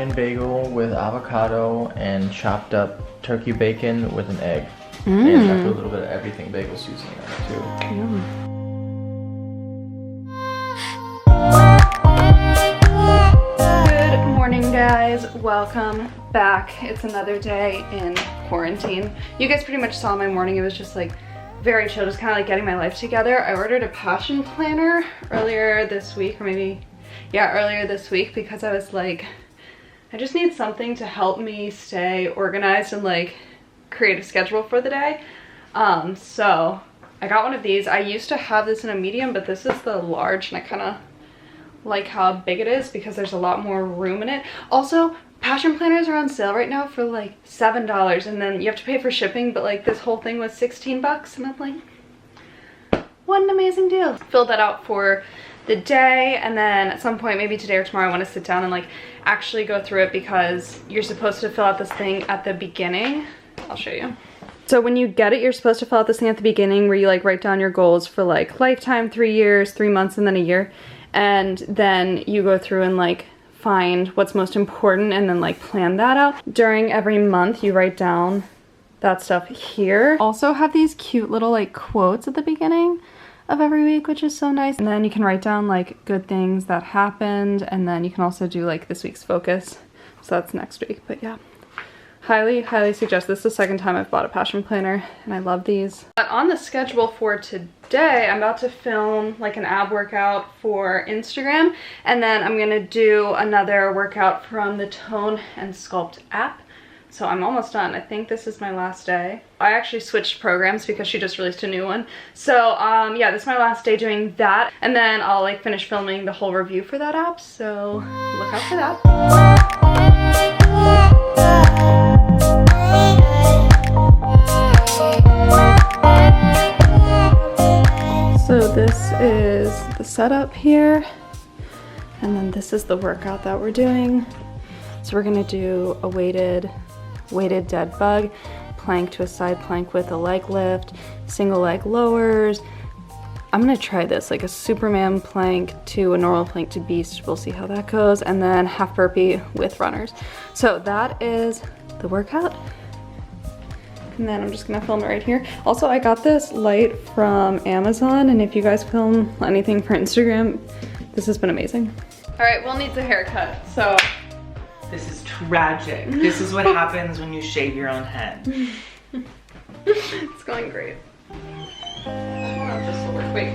onion bagel with avocado and chopped up turkey bacon with an egg. And it's got a little bit of everything bagel seasoning on it too. Good morning, guys. Welcome back. It's another day in quarantine. You guys pretty much saw my morning. It was just like very chill, just kind of like getting my life together. I ordered a passion planner earlier this week, or maybe, yeah, earlier this week, because I was like, I just need something to help me stay organized and like create a schedule for the day. So I got one of these. I used to have this in a medium, but this is the large, and I kind of like how big it is because there's a lot more room in it. Also, passion planners are on sale right now for like $7, and then you have to pay for shipping, but like this whole thing was 16 bucks, and I'm like, what an amazing deal. Fill that out for the day, and then at some point, maybe today or tomorrow, I want to sit down and like actually go through it, because you're supposed to fill out this thing at the beginning. I'll show you. So when you get it, you're supposed to fill out this thing at the beginning where you like write down your goals for like lifetime, 3 years, 3 months, and then a year. And then you go through and like find what's most important and then like plan that out. During every month, you write down that stuff here. Also have these cute little like quotes at the beginning of every week, which is so nice. And then you can write down like good things that happened, and then you can also do like this week's focus. So that's next week, but yeah. Highly suggest this. Is the second time I've bought a passion planner, and I love these. But on the schedule for today, I'm about to film like an ab workout for Instagram, and then I'm gonna do another workout from the Tone and Sculpt app. So I'm almost done. I think this is my last day. I actually switched programs because she just released a new one. So yeah, this is my last day doing that, and then I'll like finish filming the whole review for that app, so look out for that. So this is the setup here, and then this is the workout that we're doing. So we're gonna do a weighted dead bug, plank to a side plank with a leg lift, single leg lowers. I'm gonna try this, like a Superman plank to a normal plank to beast. We'll see how that goes. And then half burpee with runners. So that is the workout. And then I'm just gonna film it right here. Also, I got this light from Amazon, and if you guys film anything for Instagram, this has been amazing. All right, Will needs a haircut, so. This is tragic. This is what happens when you shave your own head. It's going great. Oh, this will work. Wait.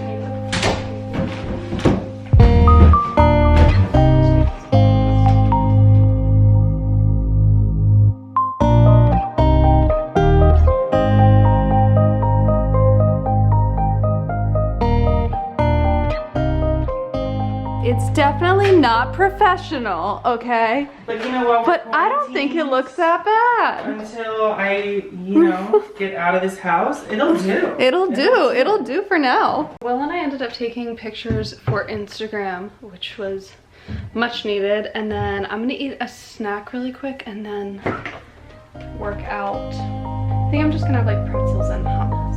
It's definitely not professional, okay? But you know what? But I don't think it looks that bad. Until I, you know, get out of this house, it'll do. It'll do for now. Will and I ended up taking pictures for Instagram, which was much needed. And then I'm gonna eat a snack really quick and then work out. I think I'm just gonna have like pretzels and hummus.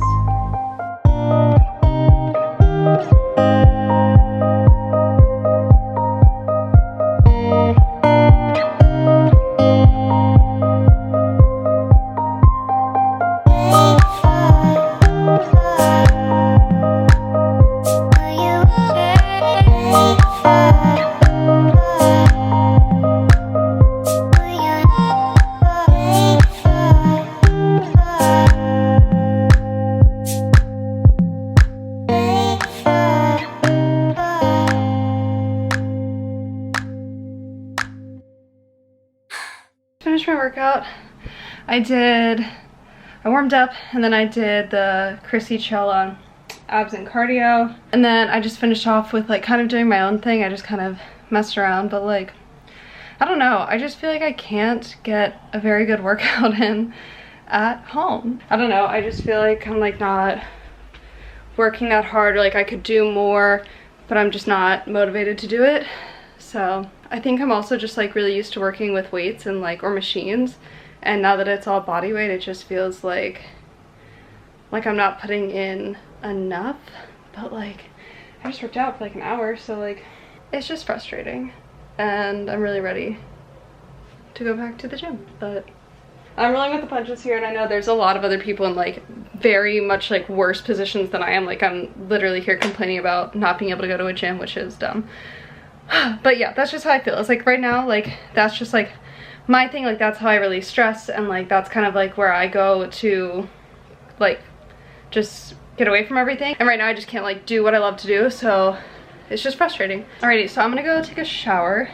Finished my workout. I warmed up, and then I did the Chrissy Chill on abs and cardio, and then I just finished off with like kind of doing my own thing. I just kind of messed around, but like, I don't know, I just feel like I can't get a very good workout in at home. I don't know, I just feel like I'm like not working that hard, or like I could do more, but I'm just not motivated to do it. So I think I'm also just like really used to working with weights and like, or machines, and now that it's all body weight, it just feels like I'm not putting in enough. But like, I just worked out for like an hour, so like it's just frustrating, and I'm really ready to go back to the gym. But I'm rolling with the punches here, and I know there's a lot of other people in like very much like worse positions than I am. Like I'm literally here complaining about not being able to go to a gym, which is dumb. But yeah, that's just how I feel. It's like right now, like that's just like my thing. Like that's how I release stress, and like that's kind of like where I go to like just get away from everything. And right now I just can't like do what I love to do, so it's just frustrating. Alrighty, so I'm gonna go take a shower,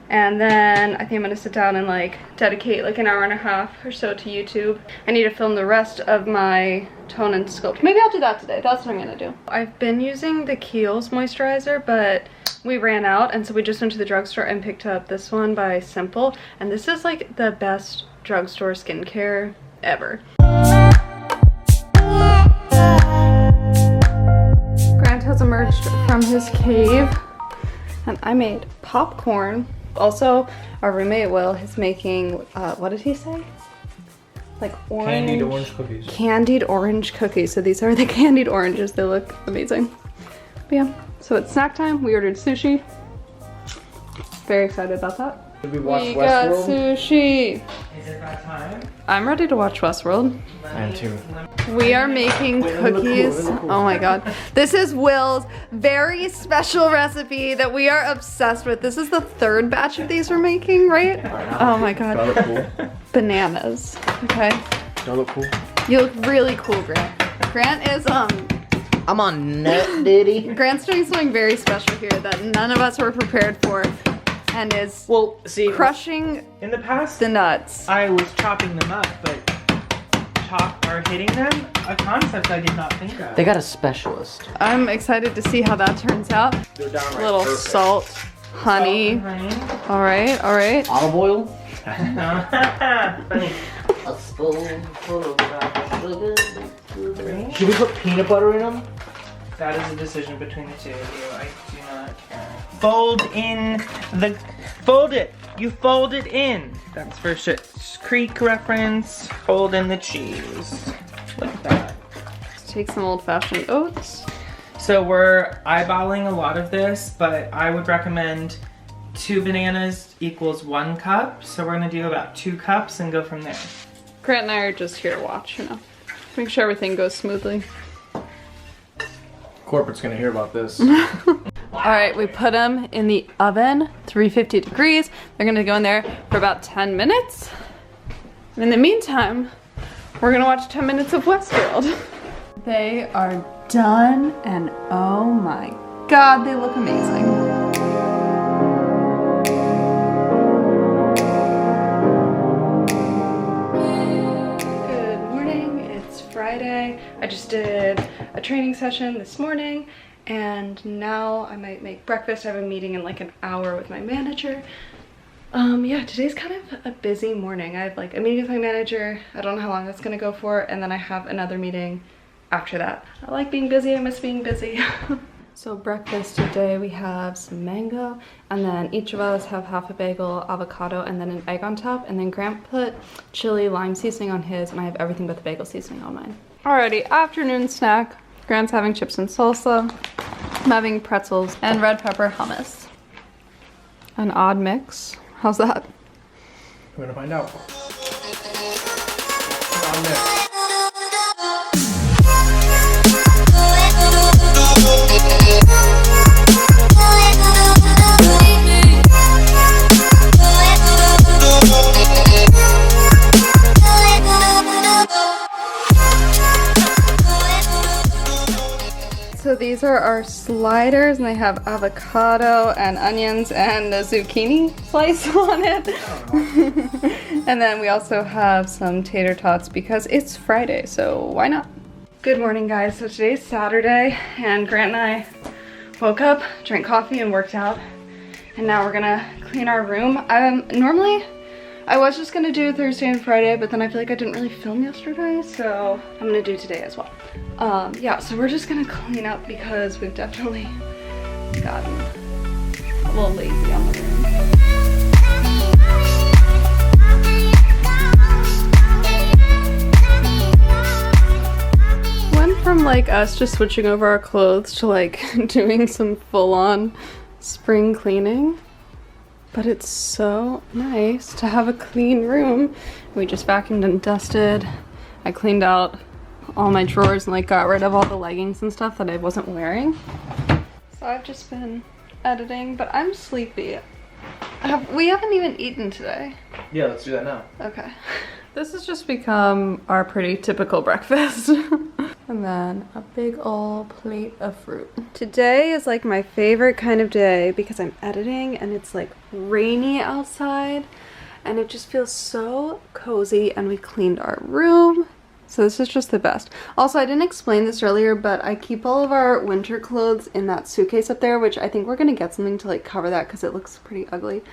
and then I think I'm gonna sit down and like dedicate like an hour and a half or so to YouTube. I need to film the rest of my tone and sculpt. Maybe I'll do that today. That's what I'm gonna do. I've been using the Kiehl's moisturizer, but we ran out, and so we just went to the drugstore and picked up this one by Simple, and this is like the best drugstore skincare ever. Grant has emerged from his cave, and I made popcorn. Also, our roommate Will is making, what did he say? Like orange. Candied orange cookies. Candied orange cookies. So these are the candied oranges. They look amazing. But yeah, so it's snack time. We ordered sushi. Very excited about that. Did we watch We got Westworld? sushi. Is it that time? I'm ready to watch Westworld. And two. We are making cookies. Oh my god. This is Will's very special recipe that we are obsessed with. This is the third batch of these we're making, right? Oh my Do I god. look cool? Bananas. Okay. Do I look cool? You look really cool, Grant. Grant is I'm on nut ditty. Grant's doing something very special here that none of us were prepared for, and is Well, see, crushing in the past, the nuts. I was chopping them up, but hitting them, a concept I did not think of. They got a specialist. I'm excited to see how that turns out. They're downright Little perfect. salt, honey. All right, all right. Olive oil. Funny. A spoonful of brown sugar. Should we put peanut butter in them? That is a decision between the two of you. I do not care. Fold it. You fold it in. That's for Schitt's Creek reference. Fold in the cheese. Like that. Let's take some old-fashioned oats. So we're eyeballing a lot of this, but I would recommend 2 bananas equals 1 cup. So we're gonna do about 2 cups and go from there. Grant and I are just here to watch, you know. Make sure everything goes smoothly. Corporate's gonna hear about this. All right, we put them in the oven, 350 degrees. They're gonna go in there for about 10 minutes. And in the meantime, we're gonna watch 10 minutes of Westworld. They are done, and oh my God, they look amazing. Friday. I just did a training session this morning, and now I might make breakfast. I have a meeting in like an hour with my manager. Yeah, today's kind of a busy morning. I have like a meeting with my manager. I don't know how long that's gonna go for, and then I have another meeting after that. I like being busy, I miss being busy. So breakfast today, we have some mango, and then each of us have half a bagel, avocado, and then an egg on top. And then Grant put chili lime seasoning on his, and I have everything but the bagel seasoning on mine. Alrighty, afternoon snack. Grant's having chips and salsa. I'm having pretzels and red pepper hummus. An odd mix. How's that? We're gonna find out. On there. So these are our sliders, and they have avocado and onions and a zucchini slice on it. And then we also have some tater tots because it's Friday, so why not? Good morning, guys. So today's Saturday, and Grant and I woke up, drank coffee, and worked out. And now we're gonna clean our room. Normally, I was just gonna do Thursday and Friday, but then I feel like I didn't really film yesterday, so I'm gonna do today as well. Yeah, so we're just gonna clean up because we've definitely gotten a little lazy on the room. Went from like us just switching over our clothes to like doing some full-on spring cleaning. but it's so nice to have a clean room. We just vacuumed and dusted. I cleaned out all my drawers and like got rid of all the leggings and stuff that I wasn't wearing. So I've just been editing, but I'm sleepy. We haven't even eaten today. Yeah, let's do that now. Okay. This has just become our pretty typical breakfast. And then a big old plate of fruit. Today is like my favorite kind of day because I'm editing and it's like rainy outside and it just feels so cozy, and we cleaned our room. So this is just the best. Also, I didn't explain this earlier, but I keep all of our winter clothes in that suitcase up there, which I think we're gonna get something to like cover that because it looks pretty ugly.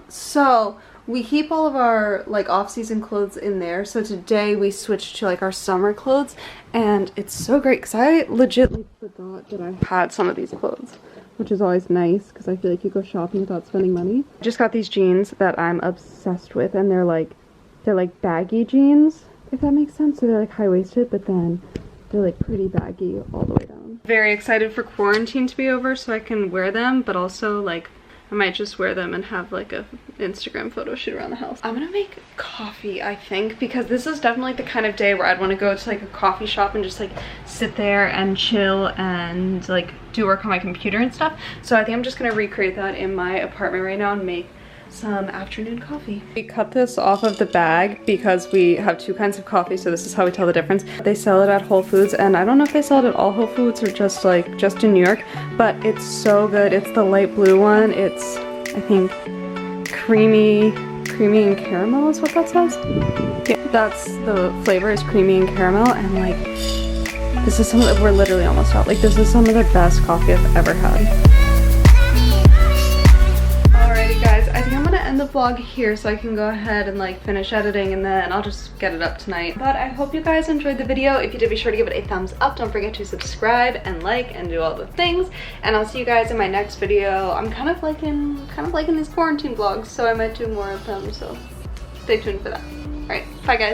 So we keep all of our like off-season clothes in there. So today we switched to like our summer clothes, and it's so great because I legit like forgot that I had some of these clothes, which is always nice because I feel like you go shopping without spending money. I just got these jeans that I'm obsessed with, and they're like baggy jeans, if that makes sense. So they're like high-waisted, but then they're like pretty baggy all the way down. Very excited for quarantine to be over so I can wear them, but also like I might just wear them and have like a Instagram photo shoot around the house. I'm gonna make coffee, I think, because this is definitely the kind of day where I'd want to go to like a coffee shop and just like sit there and chill and like do work on my computer and stuff. So I think I'm just gonna recreate that in my apartment right now and make some afternoon coffee. We cut this off of the bag because we have two kinds of coffee, so this is how we tell the difference. They sell it at Whole Foods, and I don't know if they sell it at all Whole Foods or just in New York, but it's so good. It's the light blue one. It's, I think, creamy and caramel is what that says. Yeah, that's the flavor, is creamy and caramel, and like this is we're literally almost out. Like this is some of the best coffee I've ever had. Guys, I think I'm gonna end the vlog here so I can go ahead and like finish editing, and then I'll just get it up tonight. But I hope you guys enjoyed the video. If you did, be sure to give it a thumbs up. Don't forget to subscribe and like and do all the things, and I'll see you guys in my next video. I'm kind of liking these quarantine vlogs, so I might do more of them, so stay tuned for that. All right, bye guys.